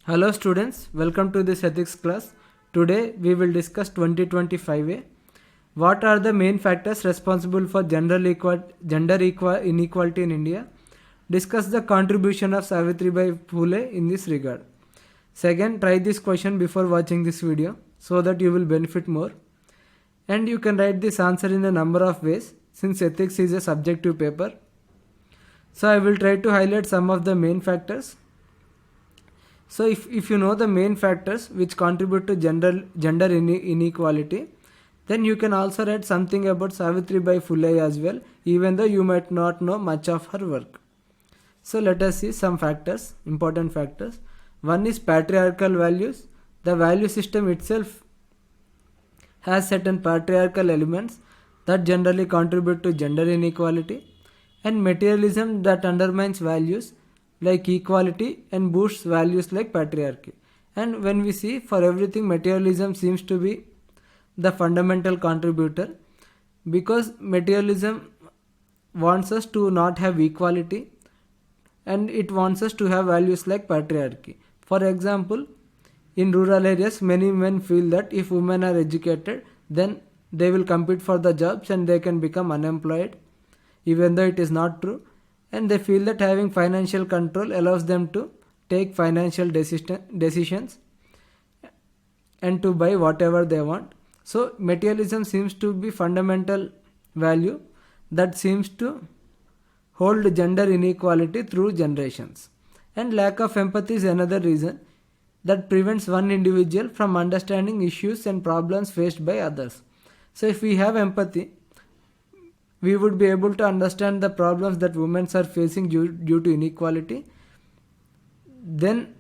Hello students, welcome to this ethics class. Today we will discuss 2025a. What are the main factors responsible for gender inequality in India? Discuss the contribution of Savitribai Phule in this regard. Second, try this question before watching this video so that you will benefit more. And you can write this answer in a number of ways since ethics is a subjective paper. So I will try to highlight some of the main factors. So if you know the main factors which contribute to gender inequality, then you can also write something about Savitribai Phule as well, even though you might not know much of her work. So let us see some factors, important factors. One is patriarchal values. The value system itself has certain patriarchal elements that generally contribute to gender inequality, and materialism that undermines values like equality and boosts values like patriarchy. And when we see, for everything materialism seems to be the fundamental contributor, because materialism wants us to not have equality and it wants us to have values like patriarchy. For example, in rural areas many men feel that if women are educated, then they will compete for the jobs and they can become unemployed, even though it is not true. And they feel that having financial control allows them to take financial decisions and to buy whatever they want. So materialism seems to be fundamental value that seems to hold gender inequality through generations. And lack of empathy is another reason that prevents one individual from understanding issues and problems faced by others. So if we have empathy, we would be able to understand the problems that women are facing due to inequality. Then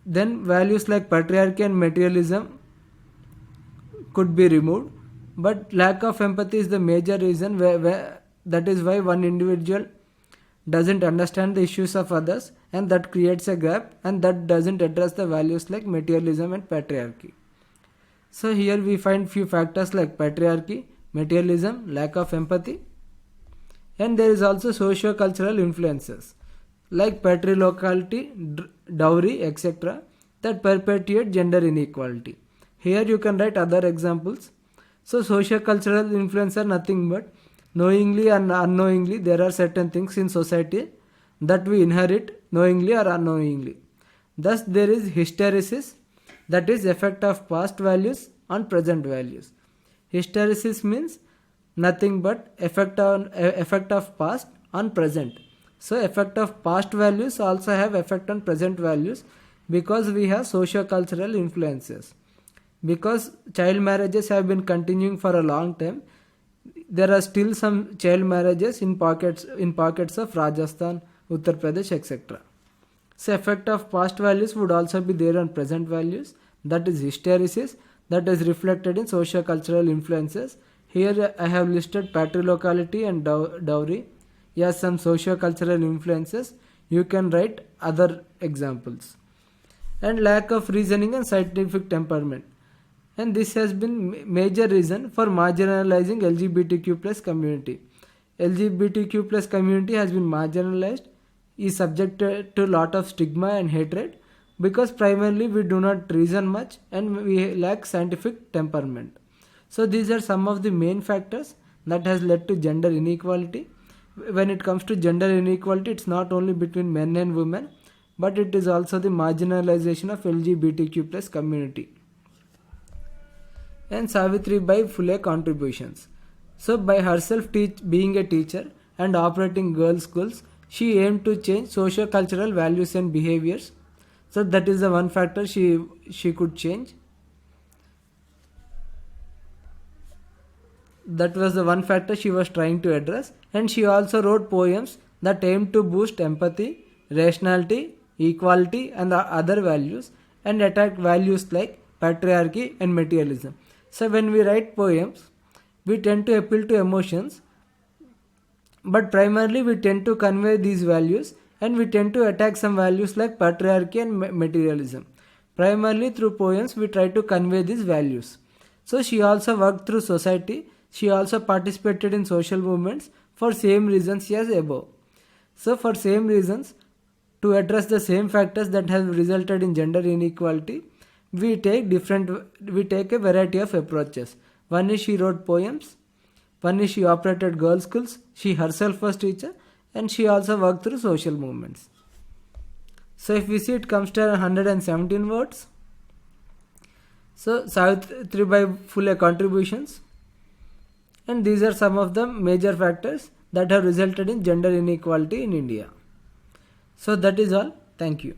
values like patriarchy and materialism could be removed. But lack of empathy is the major reason that is why one individual doesn't understand the issues of others, and that creates a gap, and that doesn't address the values like materialism and patriarchy. So here we find few factors like patriarchy, materialism, lack of empathy. And there is also socio-cultural influences like patriarchality, dowry, etc. that perpetuate gender inequality. Here you can write other examples. So socio-cultural influence are nothing but knowingly and unknowingly there are certain things in society that we inherit knowingly or unknowingly. Thus there is hysteresis, that is effect of past values on present values. Hysteresis means nothing but effect of past on present. So effect of past values also have effect on present values because we have socio-cultural influences. Because child marriages have been continuing for a long time, there are still some child marriages in pockets of Rajasthan, Uttar Pradesh, etc. So effect of past values would also be there on present values, that is hysteresis, that is reflected in socio-cultural influences. Here I have listed patriarchality and dowry as some socio-cultural influences. You can write other examples. And lack of reasoning and scientific temperament. And this has been major reason for marginalizing LGBTQ plus community. LGBTQ plus community has been marginalized, is subjected to a lot of stigma and hatred because primarily we do not reason much and we lack scientific temperament. So these are some of the main factors that has led to gender inequality. When it comes to gender inequality, it's not only between men and women, but it is also the marginalization of LGBTQ plus community. And Savitribai Phule contributions. So by herself being a teacher and operating girls' schools, she aimed to change socio-cultural values and behaviors. So that is the one factor she could change. That was the one factor she was trying to address. And she also wrote poems that aimed to boost empathy, rationality, equality and the other values and attack values like patriarchy and materialism. So when we write poems, we tend to appeal to emotions, but primarily we tend to convey these values and we tend to attack some values like patriarchy and materialism. Primarily through poems we try to convey these values. So she also worked through society. She also participated in social movements for same reasons as above. So for same reasons, to address the same factors that have resulted in gender inequality, we take a variety of approaches. One is she wrote poems, one is she operated girls' schools, she herself was teacher, and she also worked through social movements. So if we see, it comes to 117 words. So Savitribai Phule contributions, and these are some of the major factors that have resulted in gender inequality in India. So that is all. Thank you.